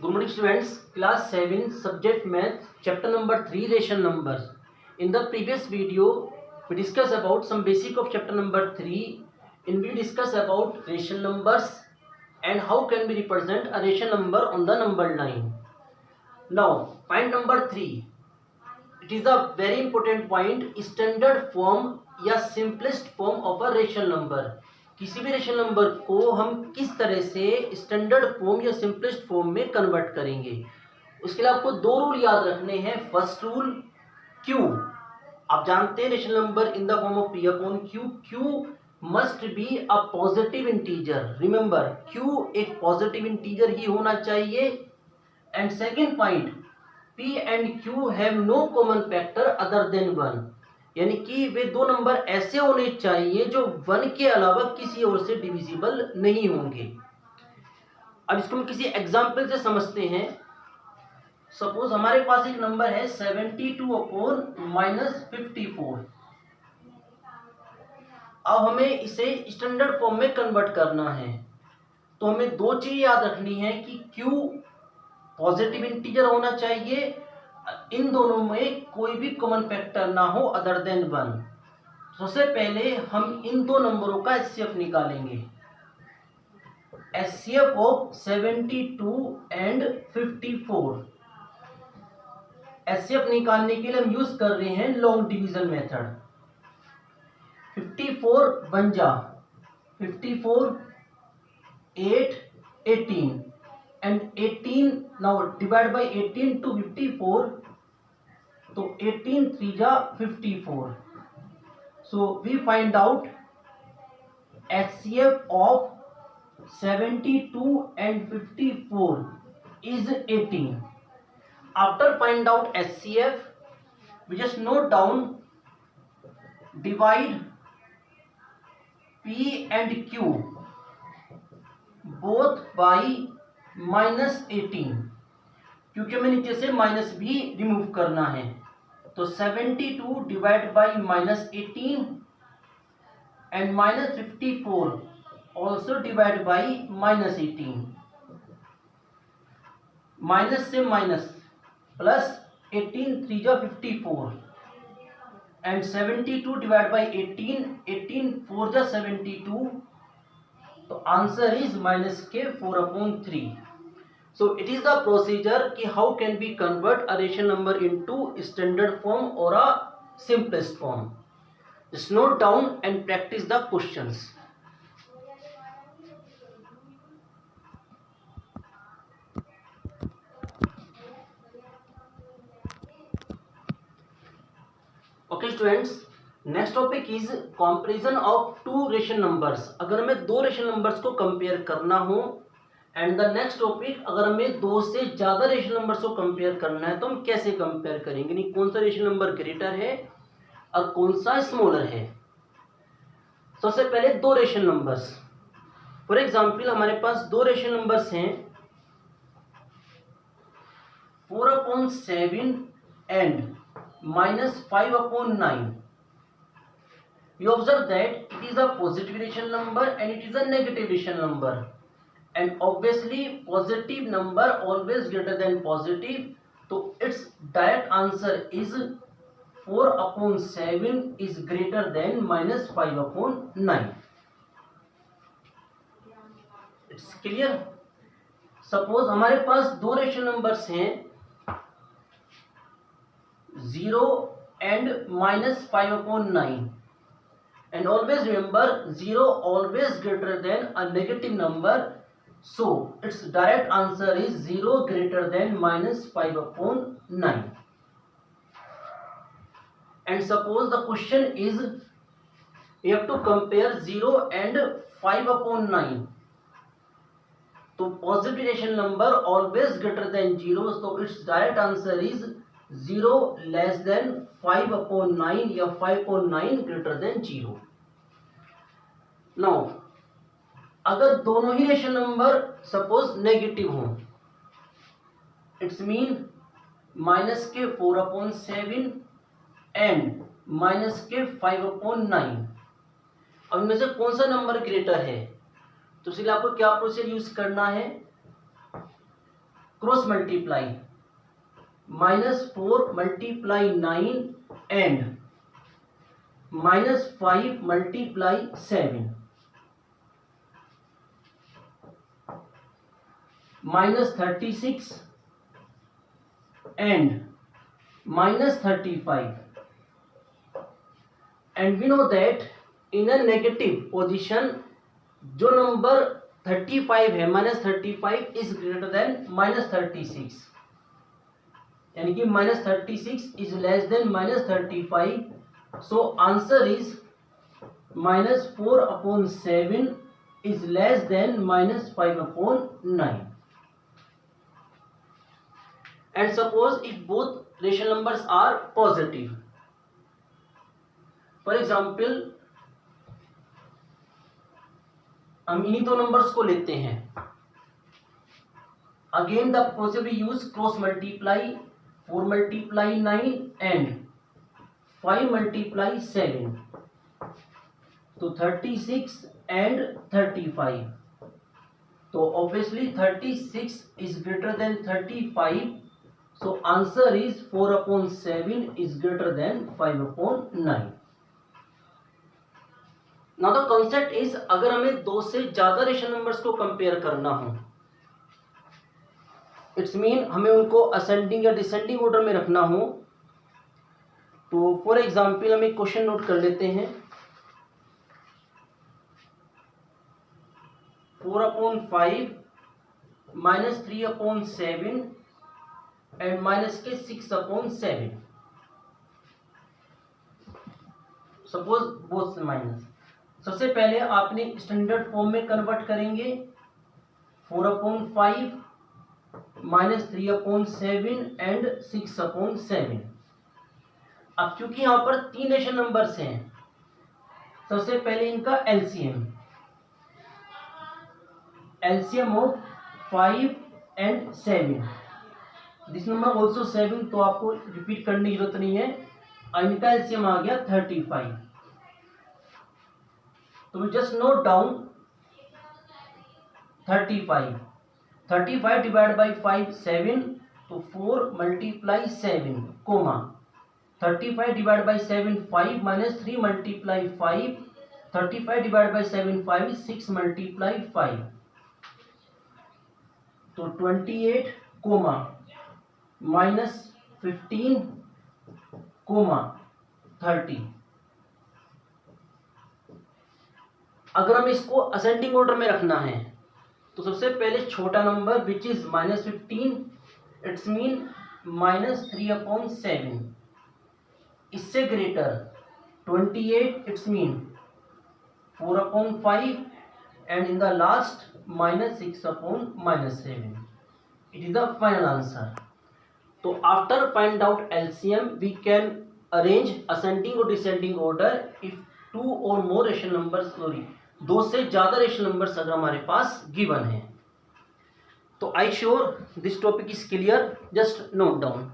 Good morning students, class 7 subject math chapter number 3 ration numbers. In the previous video we discussed about some basic of chapter number 3 in which we discussed about ration numbers and how can we represent a ration number on the number line. Now point number 3, it is a very important point, standard form या simplest form of a ration number. किसी भी rational number को हम किस तरह से standard form या simplest form में कन्वर्ट करेंगे, उसके लिए आपको दो रूल याद रखने हैं. First rule, Q. आप जानते हैं rational number in the form of P upon Q. Q must be a positive integer. Remember, Q एक पॉजिटिव इंटीजर ही होना चाहिए. And second point, P and Q have no common factor other than 1. यानी कि वे दो number ऐसे होने चाहिए जो 1 के अलावा किसी और से डिविजिबल नहीं होंगे. अब इसको हम किसी एग्जाम्पल से समझते हैं. सपोज हमारे पास एक नंबर है 72 अपॉन -54. अब हमें इसे स्टैंडर्ड फॉर्म में कन्वर्ट करना है, तो हमें दो चीज याद रखनी है कि क्यू पॉजिटिव इंटीजर होना चाहिए, इन दोनों में कोई भी कॉमन फैक्टर ना हो अदर देन 1. सबसे पहले हम इन दो नंबरों का एचसीएफ निकालेंगे. HCF of 72 and 54. एचसीएफ निकालने के लिए हम यूज कर रहे हैं लॉन्ग डिवीजन मेथड. 54 बन जा 54 8 18 and 18 now divide by 18 to 54. तो 18 3 जा 54. So we find out HCF of 72 and 54 is 18. After find out HCF, we just note down, divide P and Q both by -18, क्योंकि हमें नीचे से माइनस भी remove करना है. तो 72 divide by -18 and -54 also divide by -18. Minus से minus plus 18 3 जा 54 एंड 72 डिवाइड बाई 18 18 4 जा 72. तो answer is -4/3. So it is the procedure कि how can we convert a rational number into standard form or a simplest form. Just note down and practice the questions. Okay students, next topic is comparison of two rational numbers. अगर हमें दो rational numbers को compare करना हो, and the next topic, अगर हमें दो से ज्यादा रेशनल नंबर्स को कंपेयर करना है तो हम कैसे कंपेयर करेंगे, नहीं कौन सा रेशनल नंबर ग्रेटर है और कौन सा स्मॉलर है. सबसे पहले दो रेशनल नंबर्स. फॉर एग्जाम्पल हमारे पास दो रेशनल नंबर्स हैं 4/7 and -5/9. We observe that it is a positive rational number and it is a negative rational number, and obviously positive number always greater than positive, so its direct answer is 4/7 is greater than -5/9. It's clear. Suppose हमारे पास दो rational numbers हैं 0 and -5/9. And always remember, 0 always greater than a negative number, so its direct answer is 0 greater than -5/9. And suppose the question is you have to compare 0 and 5/9. तो positive rational number always greater than 0, so its direct answer is 0 less than 5/9 या 5/9 greater than 0. Now अगर दोनों ही rational number suppose negative हो, it's mean -4/7 and -5/9. अब इनमें से कौन सा नंबर ग्रेटर है, तो इसलिए आपको क्या प्रोसीजर यूज करना है, cross multiply -4 multiply 9 and -5 multiply 7 -36 and -35, and we know that in a negative position जो नंबर 35 है -35 इज ग्रेटर देन -36, यानी कि -36 is less than -35, so answer is -4/7 is less than -5/9. And suppose if both rational numbers are positive, for example हम इन्हीं दो numbers को लेते हैं. Again the process we use cross multiply 4 multiply 9 and 5 multiply 7, तो 36 and 35. तो obviously 36 is greater than 35, so answer is 4/7 is greater than 5/9. now the concept is अगर हमें दो से ज्यादा रेशनल नंबर्स को कंपेयर करना हो, इट्स मीन हमें उनको असेंडिंग या डिसेंडिंग ऑर्डर में रखना हो, तो फॉर एग्जांपल हम एक क्वेश्चन नोट कर लेते हैं. 4/5 -3/7 एंड माइनस के 6/7. सपोज बोथ से माइनस. सबसे पहले आपने स्टैंडर्ड फॉर्म में कन्वर्ट करेंगे. 4/5 -3/7 एंड 6/7. अब क्योंकि यहां पर तीन रेशनल नंबर्स हैं, सबसे पहले इनका LCM of 5 and 7. This number also 7, तो आपको रिपीट करने की जरूरत नहीं है. इनका एलसीएम आ गया 35. तो we just note down 35 divide by 5 7, तो 4 multiply 7 comma 35 divide by 7 5 -3 multiply 5, 35 divide by 7 5 6 multiply 5, तो 28 कोमा -15 कोमा 30. अगर हम इसको असेंडिंग ऑर्डर में रखना है, तो सबसे पहले छोटा number which is -15, it's mean -3/7. इससे greater 28, it's mean 4/5, and in the last -6/7. It is the final answer. तो after find out LCM we can arrange ascending और डिसेंडिंग ऑर्डर इफ 2 और मोर रेशनल नंबर्स, सॉरी 2 से ज्यादा rational numbers अगर हमारे पास given है. तो I sure this topic is clear. Just note down.